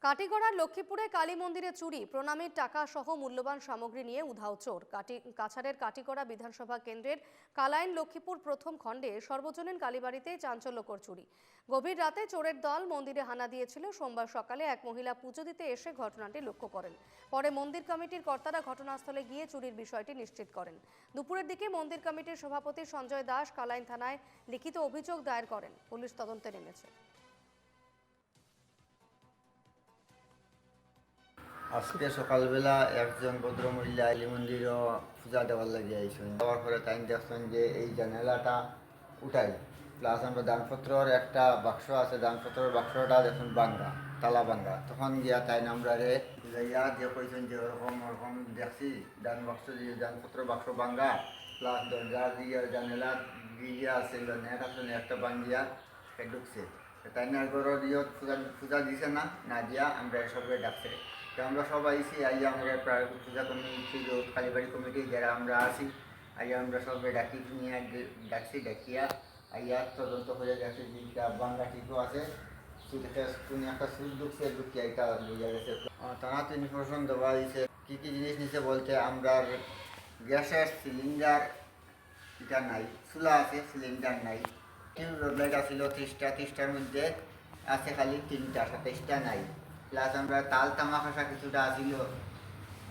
কাটিগড়ার লক্ষ্মীপুরে কালী মন্দিরে চুরি, প্রণামীর টাকা সহ মূল্যবান সামগ্রী নিয়ে উধাও চোর। কাছাড়ের কাটিগড়া বিধানসভা কেন্দ্রের কালাইন লক্ষ্মীপুর প্রথম খণ্ডে সর্বজনীন কালীবাড়িতেই চাঞ্চল্যকর চুরি। গভীর রাতে চোরের দল মন্দিরে হানা দিয়েছিল। সোমবার সকালে এক মহিলা পুজো দিতে এসে ঘটনাটি লক্ষ্য করেন। পরে মন্দির কমিটির কর্তারা ঘটনাস্থলে গিয়ে চুরির বিষয়টি নিশ্চিত করেন। দুপুরের দিকে মন্দির কমিটির সভাপতি সঞ্জয় দাস কালাইন থানায় লিখিত অভিযোগ দায়ের করেন। পুলিশ তদন্তে নেমেছে। আজকে সকালবেলা একজন ভদ্রমহিলা এই মন্দিরও পূজা দেওয়ার লাগে আইসেন। দেওয়ার পরে তাই দেখছেন যে এই জানালাটা উঠাই, প্লাস আমরা দানপত্রর একটা বাক্স আছে, দানপত্রের বাক্সটা দেখুন ভাঙ্গা, তালা ভাঙ্গা। তখন গিয়া তাই আমরা রে যাইয়া যে কইছেন যে ওরকম ওরকম দেখছি দান বাক্স দিয়ে দানপত্র বাক্স ভাঙ্গা, প্লাস দরজা দিয়ে জানালা দিয়ে আছে নেট আছে, নেটটা ভাঙ্গিয়া ঢুকছে। তাই না ঘরের পূজা দিছে না দিয়া আমরা সবাই ডাকছে। তো আমরা সবাই আইসি, আইয়া আমরা প্রায় পূজা কমিটি কালীবাড়ি কমিটি যারা আমরা আছি, আইয়া আমরা সবাই নিয়ে ডাকছি, ডাকিয়া আইয়া তদন্ত করে দেখছি যে বাংলা ঠিকও আছে, তুমি একটা সুদ ঢুকছে, ঢুকিয়া এটা বোঝা গেছে। তারা তো ইনফরমেশন দেওয়া হয়েছে কী কী জিনিস নিছে বলতে আমরা গ্যাসের সিলিন্ডার এটা নাই, চুলা আছে সিলিন্ডার নাই, টিউব লাইট আসিল 30টার মধ্যে আছে খালি 3টা, 27টা নাই। প্লাস আমরা তাল তামাকাশা কিছুটা আসিল,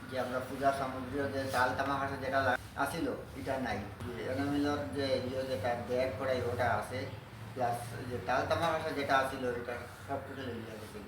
যে আমরা পূজার সামগ্রী যে তাল তামাকাশা যেটা আসিল এটা নাই। এনামিলর যে যেটা ব্যাগ করাই ওটা আছে, প্লাস যে তাল তামাকাশা যেটা আসিল এটা সব টোটাল এরিয়া গেছে।